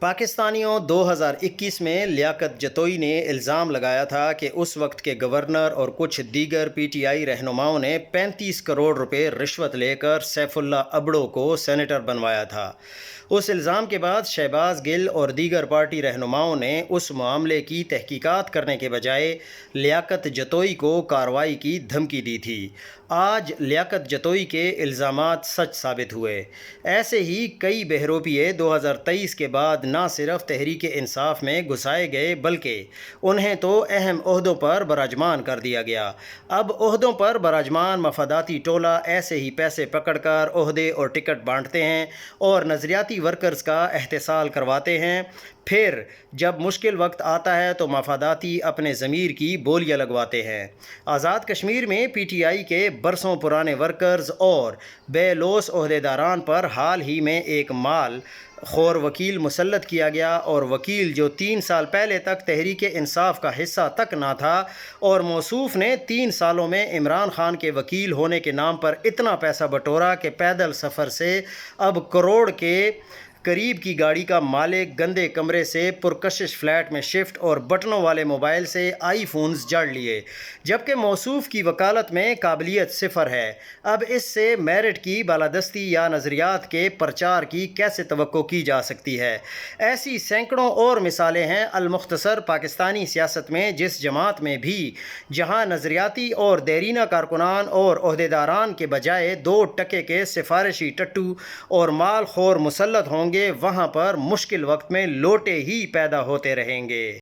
پاکستانیوں 2021 میں لیاقت جتوئی نے الزام لگایا تھا کہ اس وقت کے گورنر اور کچھ دیگر پی ٹی آئی رہنماؤں نے 35 کروڑ روپے رشوت لے کر سیف اللہ ابڑو کو سینیٹر بنوایا تھا۔ اس الزام کے بعد شہباز گل اور دیگر پارٹی رہنماؤں نے اس معاملے کی تحقیقات کرنے کے بجائے لیاقت جتوئی کو کارروائی کی دھمکی دی تھی۔ آج لیاقت جتوئی کے الزامات سچ ثابت ہوئے۔ ایسے ہی کئی بہروپیے 2023 کے بعد نہ صرف تحریک انصاف میں گھسائے گئے بلکہ انہیں تو اہم عہدوں پر براجمان کر دیا گیا۔ اب عہدوں پر براجمان مفاداتی ٹولہ ایسے ہی پیسے پکڑ کر عہدے اور ٹکٹ بانٹتے ہیں اور نظریاتی ورکرز کا احتسال کرواتے ہیں۔ پھر جب مشکل وقت آتا ہے تو مفاداتی اپنے ضمیر کی بولیاں لگواتے ہیں۔ آزاد کشمیر میں پی ٹی آئی کے برسوں پرانے ورکرز اور بے لوث عہدیداران پر حال ہی میں ایک مال خور وکیل مسلط کیا گیا، اور وکیل جو 3 سال پہلے تک تحریک انصاف کا حصہ تک نہ تھا، اور موصوف نے 3 سالوں میں عمران خان کے وکیل ہونے کے نام پر اتنا پیسہ بٹورا کہ پیدل سفر سے اب کروڑ کے قریب کی گاڑی کا مالک گندے کمرے سے پرکشش فلیٹ میں شفٹ اور بٹنوں والے موبائل سے آئی فونز جاڑ لیے، جبکہ موصوف کی وکالت میں قابلیت صفر ہے۔ اب اس سے میرٹ کی بالادستی یا نظریات کے پرچار کی کیسے توقع کی جا سکتی ہے؟ ایسی سینکڑوں اور مثالیں ہیں۔ المختصر، پاکستانی سیاست میں جس جماعت میں بھی جہاں نظریاتی اور دیرینہ کارکنان اور عہدیداران کے بجائے 2 ٹکے کے سفارشی ٹٹو اور مال خور مسلط ہوں گے، وہاں پر مشکل وقت میں لوٹے ہی پیدا ہوتے رہیں گے۔